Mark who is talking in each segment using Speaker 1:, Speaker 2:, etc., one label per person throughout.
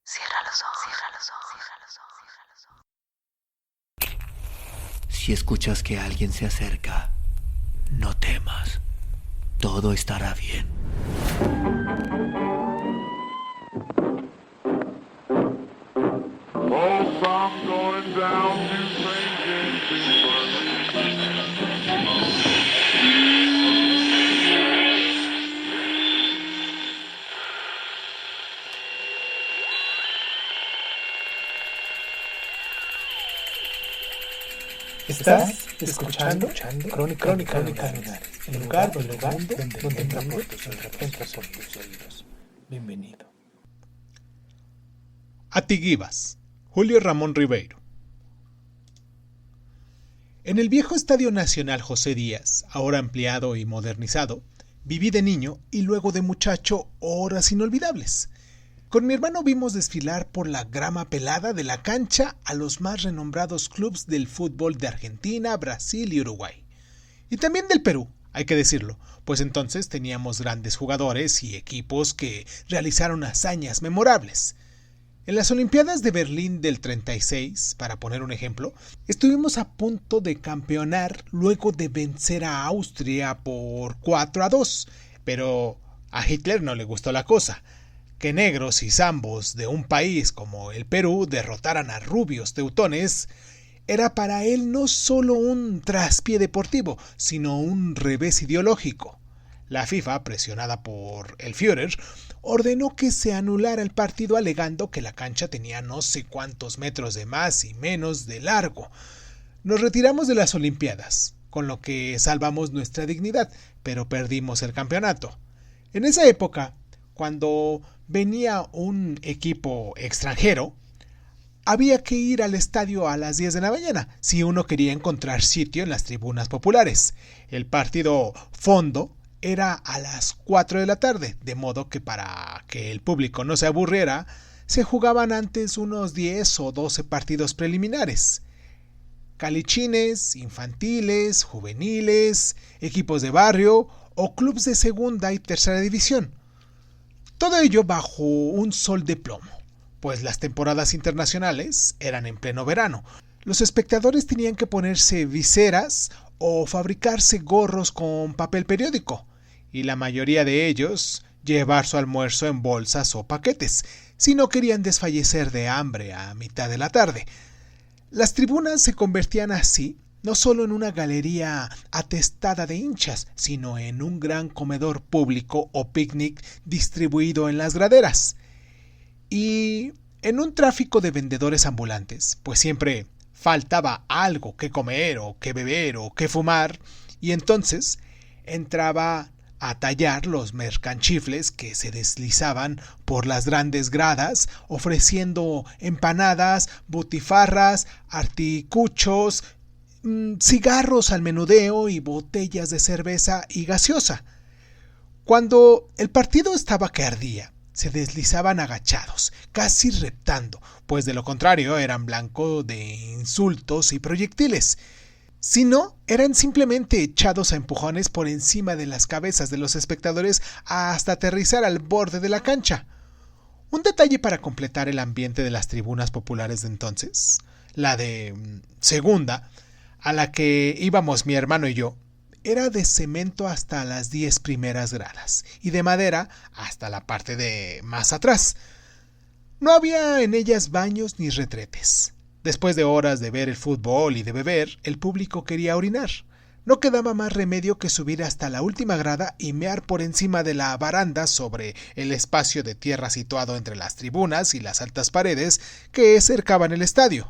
Speaker 1: Cierra los ojos, cierra los ojos, cierra los ojos, cierra los ojos.
Speaker 2: Si escuchas que alguien se acerca, no temas. Todo estará bien.
Speaker 3: Oh, I'm going down to St. James's Park.
Speaker 4: Estás escuchando Crónica Lunares, el lugar donde entra por tus oídos. Bienvenido.
Speaker 5: Atiguivas, Julio Ramón Ribeiro. En el viejo Estadio Nacional José Díaz, ahora ampliado y modernizado, viví de niño y luego de muchacho horas inolvidables. Con mi hermano vimos desfilar por la grama pelada de la cancha a los más renombrados clubes del fútbol de Argentina, Brasil y Uruguay. Y también del Perú, hay que decirlo, pues entonces teníamos grandes jugadores y equipos que realizaron hazañas memorables. En las Olimpiadas de Berlín del 36, para poner un ejemplo, estuvimos a punto de campeonar luego de vencer a Austria por 4-2, pero a Hitler no le gustó la cosa. Que negros y zambos de un país como el Perú derrotaran a rubios teutones era para él no solo un traspié deportivo, sino un revés ideológico. La FIFA, presionada por el Führer, ordenó que se anulara el partido alegando que la cancha tenía no sé cuántos metros de más y menos de largo. Nos retiramos de las Olimpiadas, con lo que salvamos nuestra dignidad, pero perdimos el campeonato. En esa época, cuando venía un equipo extranjero, había que ir al estadio a las 10 de la mañana si uno quería encontrar sitio en las tribunas populares. El partido fondo era a las 4 de la tarde, de modo que para que el público no se aburriera, se jugaban antes unos 10 o 12 partidos preliminares. Calichines, infantiles, juveniles, equipos de barrio o clubes de segunda y tercera división. Todo ello bajo un sol de plomo, pues las temporadas internacionales eran en pleno verano. Los espectadores tenían que ponerse viseras o fabricarse gorros con papel periódico, y la mayoría de ellos llevar su almuerzo en bolsas o paquetes, si no querían desfallecer de hambre a mitad de la tarde. Las tribunas se convertían así no solo en una galería atestada de hinchas, sino en un gran comedor público o picnic distribuido en las graderas. Y en un tráfico de vendedores ambulantes, pues siempre faltaba algo que comer o que beber o que fumar, y entonces entraba a tallar los mercanchifles que se deslizaban por las grandes gradas, ofreciendo empanadas, butifarras, articuchos, cigarros al menudeo y botellas de cerveza y gaseosa. Cuando el partido estaba que ardía, se deslizaban agachados, casi reptando, pues de lo contrario eran blanco de insultos y proyectiles. Si no, eran simplemente echados a empujones por encima de las cabezas de los espectadores hasta aterrizar al borde de la cancha. Un detalle para completar el ambiente de las tribunas populares de entonces, la de segunda, a la que íbamos mi hermano y yo, era de cemento hasta las 10 primeras gradas y de madera hasta la parte de más atrás. No había en ellas baños ni retretes. Después de horas de ver el fútbol y de beber, el público quería orinar. No quedaba más remedio que subir hasta la última grada y mear por encima de la baranda sobre el espacio de tierra situado entre las tribunas y las altas paredes que cercaban el estadio.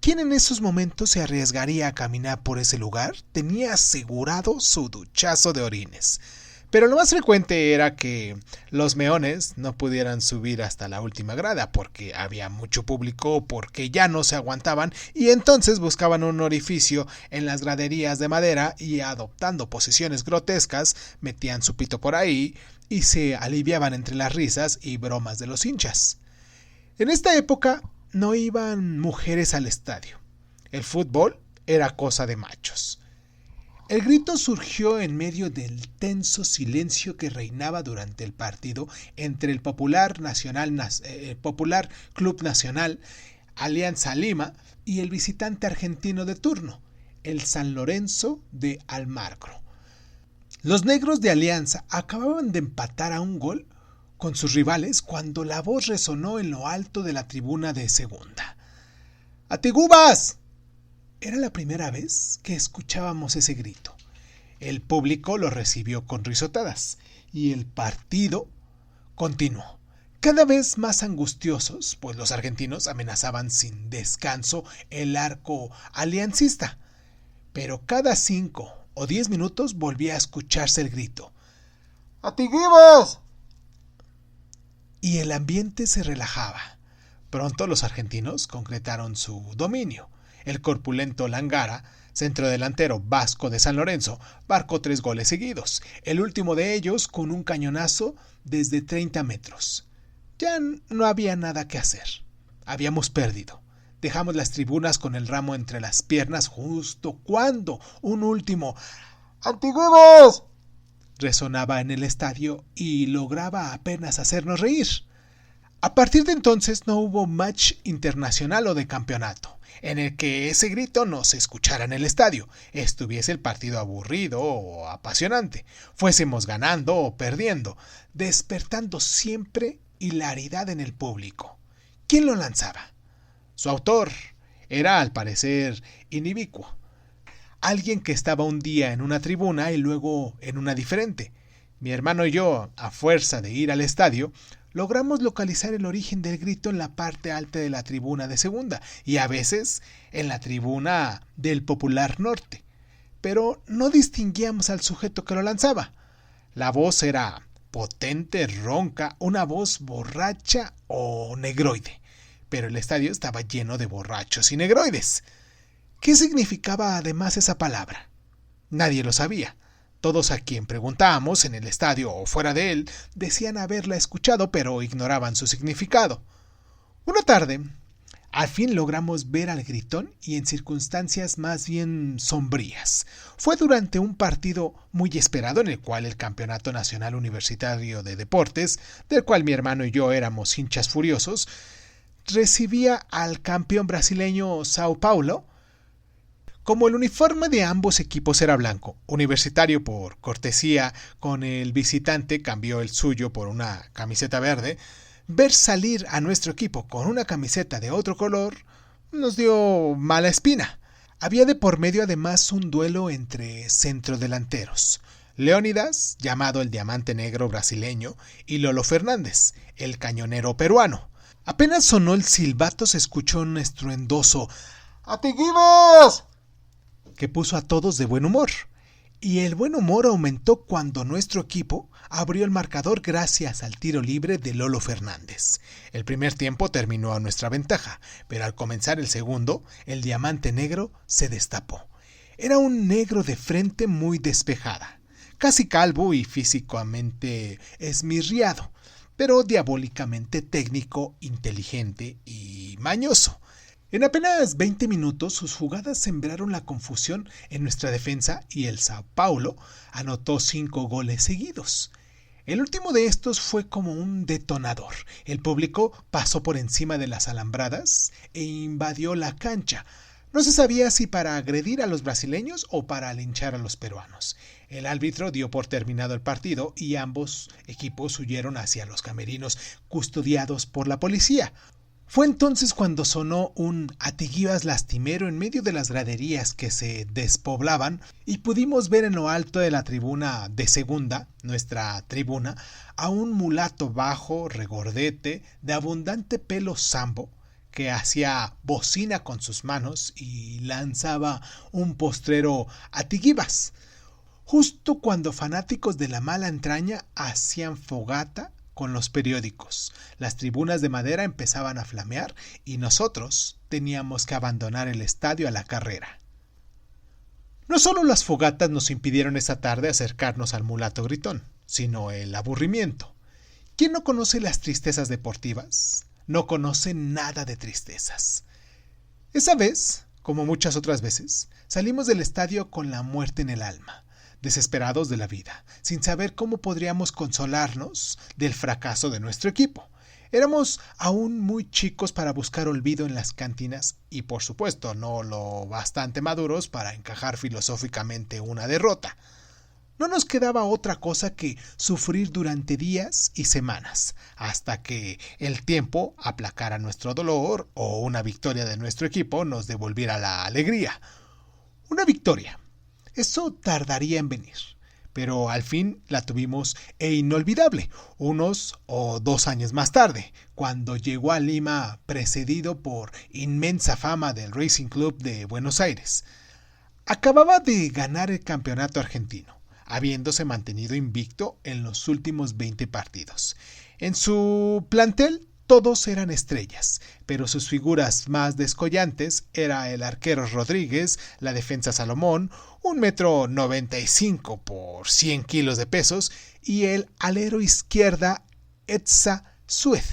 Speaker 5: ¿Quién en esos momentos se arriesgaría a caminar por ese lugar? Tenía asegurado su duchazo de orines. Pero lo más frecuente era que los meones no pudieran subir hasta la última grada porque había mucho público, porque ya no se aguantaban y entonces buscaban un orificio en las graderías de madera y adoptando posiciones grotescas metían su pito por ahí y se aliviaban entre las risas y bromas de los hinchas. En esta época no iban mujeres al estadio. El fútbol era cosa de machos. El grito surgió en medio del tenso silencio que reinaba durante el partido entre el Popular Club Nacional, Alianza Lima, y el visitante argentino de turno, el San Lorenzo de Almagro. Los negros de Alianza acababan de empatar a un gol con sus rivales cuando la voz resonó en lo alto de la tribuna de segunda. ¡Atigubas! Era la primera vez que escuchábamos ese grito. El público lo recibió con risotadas y el partido continuó, cada vez más angustiosos, pues los argentinos amenazaban sin descanso el arco aliancista. Pero cada 5 o 10 minutos volvía a escucharse el grito: ¡Atigubas! Y el ambiente se relajaba. Pronto los argentinos concretaron su dominio. El corpulento Langara, centrodelantero vasco de San Lorenzo, marcó 3 goles seguidos, el último de ellos con un cañonazo desde 30 metros. Ya no había nada que hacer. Habíamos perdido. Dejamos las tribunas con el ramo entre las piernas justo cuando un último ¡Antiguos! Resonaba en el estadio y lograba apenas hacernos reír. A partir de entonces no hubo match internacional o de campeonato en el que ese grito no se escuchara en el estadio, estuviese el partido aburrido o apasionante, fuésemos ganando o perdiendo, despertando siempre hilaridad en el público. ¿Quién lo lanzaba? Su autor era, al parecer, inibicuo. Alguien que estaba un día en una tribuna y luego en una diferente. Mi hermano y yo, a fuerza de ir al estadio, logramos localizar el origen del grito en la parte alta de la tribuna de segunda y a veces en la tribuna del Popular Norte, pero no distinguíamos al sujeto que lo lanzaba. La voz era potente, ronca, una voz borracha o negroide, pero el estadio estaba lleno de borrachos y negroides. ¿Qué significaba además esa palabra? Nadie lo sabía. Todos a quien preguntábamos en el estadio o fuera de él decían haberla escuchado, pero ignoraban su significado. Una tarde, al fin logramos ver al gritón y en circunstancias más bien sombrías. Fue durante un partido muy esperado en el cual el Campeonato Nacional Universitario de Deportes, del cual mi hermano y yo éramos hinchas furiosos, recibía al campeón brasileño Sao Paulo. Como el uniforme de ambos equipos era blanco, Universitario por cortesía con el visitante cambió el suyo por una camiseta verde, ver salir a nuestro equipo con una camiseta de otro color nos dio mala espina. Había de por medio además un duelo entre centrodelanteros, Leónidas, llamado el Diamante Negro brasileño, y Lolo Fernández, el cañonero peruano. Apenas sonó el silbato se escuchó un estruendoso ¡Atigibas!, que puso a todos de buen humor, y el buen humor aumentó cuando nuestro equipo abrió el marcador gracias al tiro libre de Lolo Fernández. El primer tiempo terminó a nuestra ventaja, pero al comenzar el segundo, el Diamante Negro se destapó. Era un negro de frente muy despejada, casi calvo y físicamente esmirriado, pero diabólicamente técnico, inteligente y mañoso. En apenas 20 minutos sus jugadas sembraron la confusión en nuestra defensa y el Sao Paulo anotó 5 goles seguidos. El último de estos fue como un detonador. El público pasó por encima de las alambradas e invadió la cancha. No se sabía si para agredir a los brasileños o para linchar a los peruanos. El árbitro dio por terminado el partido y ambos equipos huyeron hacia los camerinos custodiados por la policía. Fue entonces cuando sonó un Atigibas lastimero en medio de las graderías que se despoblaban y pudimos ver en lo alto de la tribuna de segunda, nuestra tribuna, a un mulato bajo, regordete, de abundante pelo sambo, que hacía bocina con sus manos y lanzaba un postrero Atigibas. Justo cuando fanáticos de la mala entraña hacían fogata con los periódicos, las tribunas de madera empezaban a flamear y nosotros teníamos que abandonar el estadio a la carrera. No solo las fogatas nos impidieron esa tarde acercarnos al mulato gritón, sino el aburrimiento. ¿Quién no conoce las tristezas deportivas? No conoce nada de tristezas. Esa vez, Como muchas otras veces, salimos del estadio con la muerte en el alma, desesperados de la vida, sin saber cómo podríamos consolarnos del fracaso de nuestro equipo. Éramos aún muy chicos para buscar olvido en las cantinas y, por supuesto, no lo bastante maduros para encajar filosóficamente una derrota. No nos quedaba otra cosa que sufrir durante días y semanas, hasta que el tiempo aplacara nuestro dolor o una victoria de nuestro equipo nos devolviera la alegría. Una victoria. Eso tardaría en venir, pero al fin la tuvimos e inolvidable, 1 o 2 años más tarde, cuando llegó a Lima precedido por inmensa fama del Racing Club de Buenos Aires. Acababa de ganar el campeonato argentino, habiéndose mantenido invicto en los últimos 20 partidos. En su plantel todos eran estrellas, pero sus figuras más descollantes era el arquero Rodríguez, la defensa Salomón, 1,95 m por 100 kilos de pesos, y el alero izquierda Etza Sued.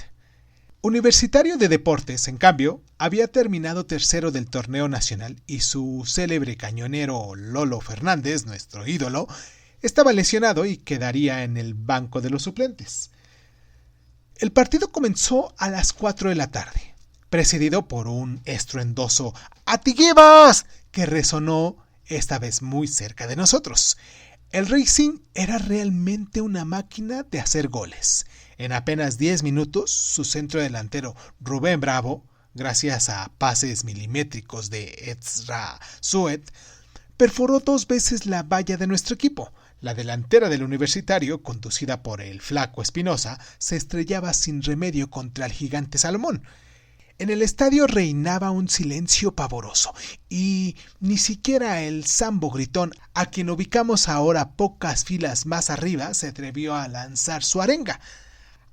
Speaker 5: Universitario de Deportes, en cambio, había terminado tercero del torneo nacional y su célebre cañonero Lolo Fernández, nuestro ídolo, estaba lesionado y quedaría en el banco de los suplentes. El partido comenzó a las 4 de la tarde, precedido por un estruendoso ¡Atiguivas!, que resonó esta vez muy cerca de nosotros. El Racing era realmente una máquina de hacer goles. En apenas 10 minutos, su centro delantero Rubén Bravo, gracias a pases milimétricos de Etza Sued, perforó 2 veces la valla de nuestro equipo. La delantera del Universitario, conducida por el Flaco Espinosa, se estrellaba sin remedio contra el gigante Salomón. En el estadio reinaba un silencio pavoroso, y ni siquiera el Sambo Gritón, a quien ubicamos ahora pocas filas más arriba, se atrevió a lanzar su arenga.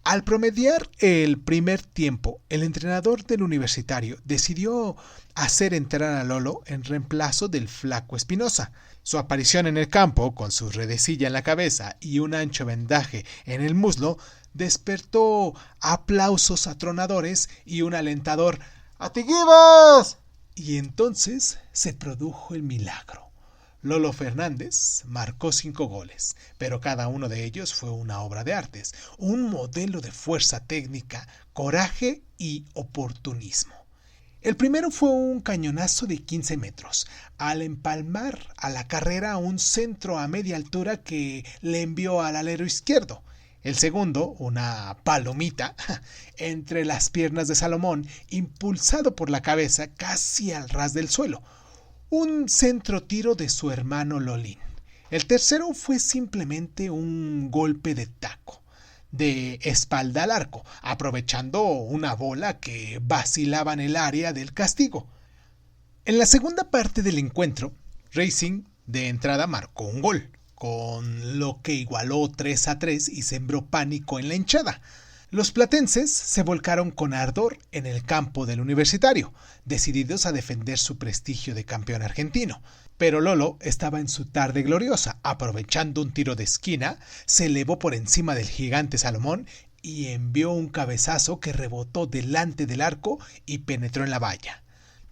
Speaker 5: Al promediar el primer tiempo, el entrenador del Universitario decidió hacer entrar a Lolo en reemplazo del Flaco Espinosa. Su aparición en el campo, con su redecilla en la cabeza y un ancho vendaje en el muslo, despertó aplausos atronadores y un alentador ¡Atiguivas! Y entonces se produjo el milagro. Lolo Fernández marcó 5 goles, pero cada uno de ellos fue una obra de artes, un modelo de fuerza técnica, coraje y oportunismo. El primero fue un cañonazo de 15 metros, al empalmar a la carrera un centro a media altura que le envió al alero izquierdo. El segundo, una palomita, entre las piernas de Salomón, impulsado por la cabeza casi al ras del suelo. Un centro tiro de su hermano Lolín. El tercero fue simplemente un golpe de taco, de espalda al arco, aprovechando una bola que vacilaba en el área del castigo. En la segunda parte del encuentro, Racing de entrada marcó un gol, con lo que igualó 3-3 y sembró pánico en la hinchada. Los platenses se volcaron con ardor en el campo del Universitario, decididos a defender su prestigio de campeón argentino. Pero Lolo estaba en su tarde gloriosa, aprovechando un tiro de esquina, se elevó por encima del gigante Salomón y envió un cabezazo que rebotó delante del arco y penetró en la valla.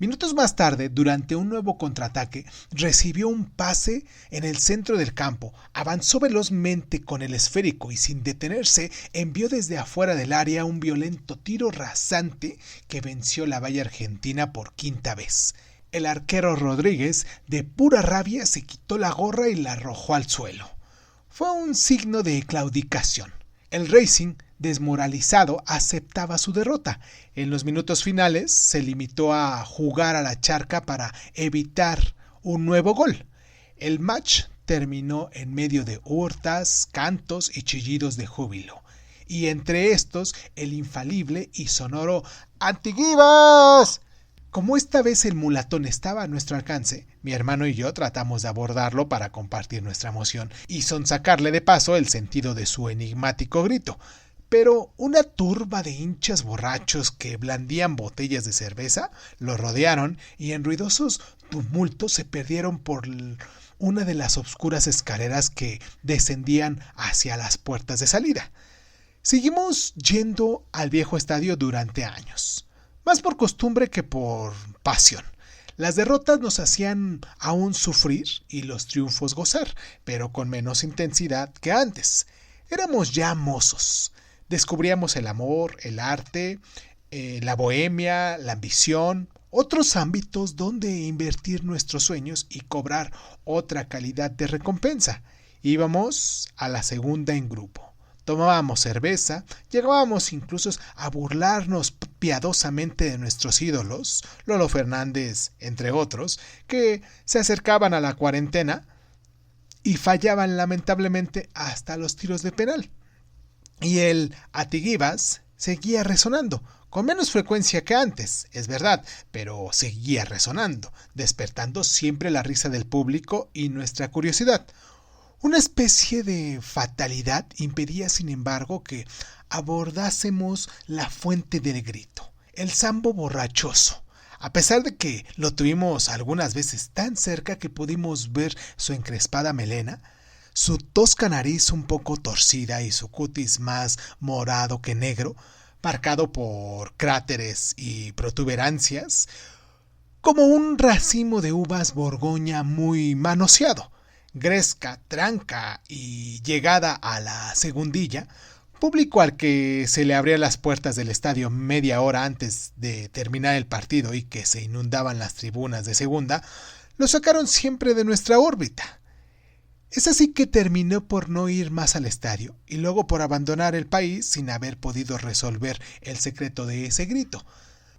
Speaker 5: Minutos más tarde, durante un nuevo contraataque, recibió un pase en el centro del campo, avanzó velozmente con el esférico y sin detenerse envió desde afuera del área un violento tiro rasante que venció la valla argentina por 5ª vez. El arquero Rodríguez, de pura rabia, se quitó la gorra y la arrojó al suelo. Fue un signo de claudicación. El Racing, desmoralizado, aceptaba su derrota. En los minutos finales se limitó a jugar a la charca para evitar un nuevo gol. El match terminó en medio de hurtas, cantos y chillidos de júbilo. Y entre estos el infalible y sonoro ¡Atiguivas! Como esta vez el mulatón estaba a nuestro alcance, mi hermano y yo tratamos de abordarlo para compartir nuestra emoción y sonsacarle de paso el sentido de su enigmático grito. Pero una turba de hinchas borrachos que blandían botellas de cerveza lo rodearon y en ruidosos tumultos se perdieron por una de las obscuras escaleras que descendían hacia las puertas de salida. Seguimos yendo al viejo estadio durante años, más por costumbre que por pasión. Las derrotas nos hacían aún sufrir y los triunfos gozar, pero con menos intensidad que antes. Éramos ya mozos. Descubríamos el amor, el arte, la bohemia, la ambición, otros ámbitos donde invertir nuestros sueños y cobrar otra calidad de recompensa. Íbamos a la segunda en grupo. Tomábamos cerveza, llegábamos incluso a burlarnos piadosamente de nuestros ídolos, Lolo Fernández, entre otros, que se acercaban a la cuarentena y fallaban lamentablemente hasta los tiros de penal. Y el Atiguivas seguía resonando, con menos frecuencia que antes, es verdad, pero seguía resonando, despertando siempre la risa del público y nuestra curiosidad. Una especie de fatalidad impedía, sin embargo, que abordásemos la fuente del grito, el sambo borrachoso. A pesar de que lo tuvimos algunas veces tan cerca que pudimos ver su encrespada melena, su tosca nariz un poco torcida y su cutis más morado que negro, marcado por cráteres y protuberancias, como un racimo de uvas Borgoña muy manoseado. Gresca, tranca y llegada a la segundilla, público al que se le abrían las puertas del estadio media hora antes de terminar el partido y que se inundaban las tribunas de segunda, lo sacaron siempre de nuestra órbita. Es así que terminó por no ir más al estadio y luego por abandonar el país sin haber podido resolver el secreto de ese grito.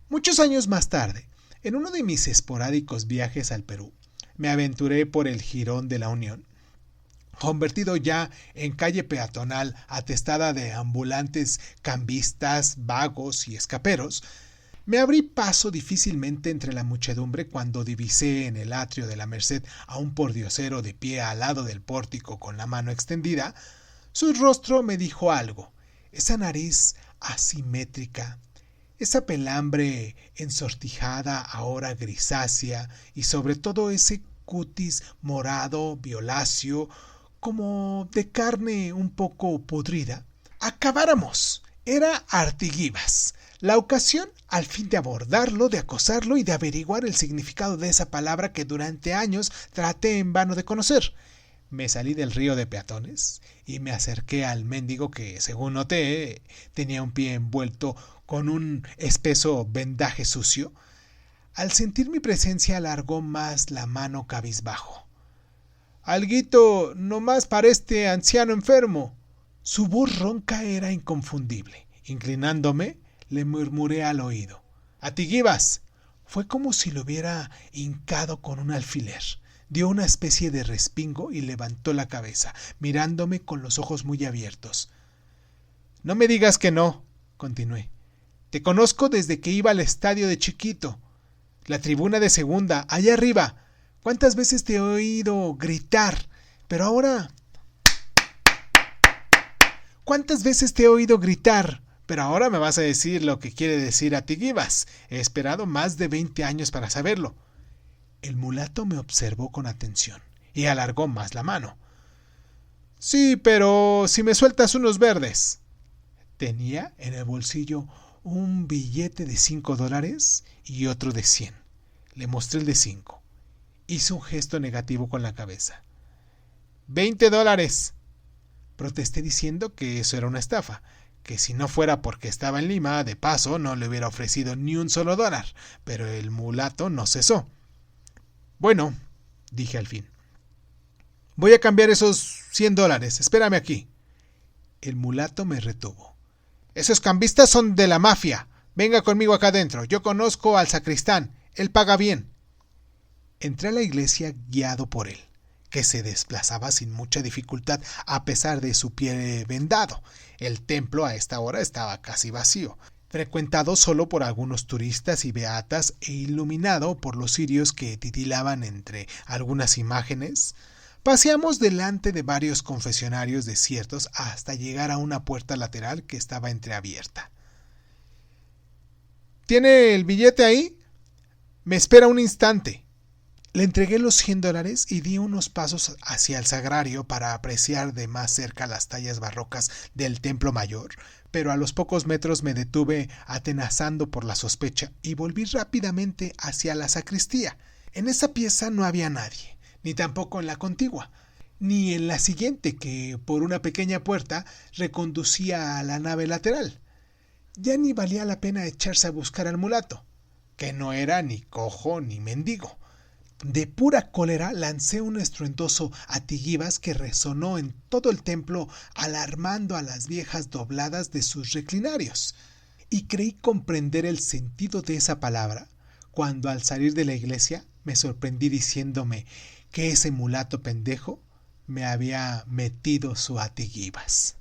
Speaker 5: Muchos años más tarde, en uno de mis esporádicos viajes al Perú, me aventuré por el Jirón de la Unión, convertido ya en calle peatonal atestada de ambulantes cambistas, vagos y escaperos. Me abrí paso difícilmente entre la muchedumbre cuando divisé en el atrio de la Merced a un pordiosero de pie al lado del pórtico con la mano extendida. Su rostro me dijo algo. Esa nariz asimétrica, esa pelambre ensortijada ahora grisácea y sobre todo ese cutis morado, violáceo, como de carne un poco podrida. ¡Acabáramos! Era Artiguivas. La ocasión al fin de abordarlo, de acosarlo y de averiguar el significado de esa palabra que durante años traté en vano de conocer. Me salí del río de peatones y me acerqué al mendigo que, según noté, tenía un pie envuelto con un espeso vendaje sucio. Al sentir mi presencia alargó más la mano cabizbajo. «Alguito, no más para este anciano enfermo». Su voz ronca era inconfundible. Inclinándome, le murmuré al oído: «Atiguivas». Fue como si lo hubiera hincado con un alfiler. Dio una especie de respingo y levantó la cabeza, mirándome con los ojos muy abiertos. «No me digas que no», continué. «Te conozco desde que iba al estadio de chiquito. La tribuna de segunda, allá arriba. ¿Cuántas veces te he oído gritar? Pero ahora... ¿Cuántas veces te he oído gritar? Pero ahora me vas a decir lo que quiere decir Atiguivas. He esperado más de 20 años para saberlo». El mulato me observó con atención y alargó más la mano. «Sí, pero si me sueltas unos verdes». Tenía en el bolsillo un billete de $5 y otro de 100. Le mostré el de 5. Hizo un gesto negativo con la cabeza. $20. Protesté diciendo que eso era una estafa, que si no fuera porque estaba en Lima, de paso, no le hubiera ofrecido ni un solo dólar, pero el mulato no cesó. «Bueno», dije al fin, «voy a cambiar esos $100, espérame aquí». El mulato me retuvo. «Esos cambistas son de la mafia. Venga conmigo acá adentro. Yo conozco al sacristán. Él paga bien». Entré a la iglesia guiado por él, que se desplazaba sin mucha dificultad a pesar de su pie vendado. El templo a esta hora estaba casi vacío, frecuentado solo por algunos turistas y beatas e iluminado por los cirios que titilaban entre algunas imágenes. Paseamos delante de varios confesionarios desiertos hasta llegar a una puerta lateral que estaba entreabierta. «¿Tiene el billete ahí? Me espera un instante». Le entregué los $100 y di unos pasos hacia el sagrario para apreciar de más cerca las tallas barrocas del templo mayor, pero a los pocos metros me detuve atenazando por la sospecha y volví rápidamente hacia la sacristía. En esa pieza no había nadie, ni tampoco en la contigua, ni en la siguiente, que por una pequeña puerta reconducía a la nave lateral. Ya ni valía la pena echarse a buscar al mulato, que no era ni cojo ni mendigo. De pura cólera lancé un estruendoso atiguibas que resonó en todo el templo, alarmando a las viejas dobladas de sus reclinarios. Y creí comprender el sentido de esa palabra, cuando al salir de la iglesia me sorprendí diciéndome que ese mulato pendejo me había metido su atiguibas.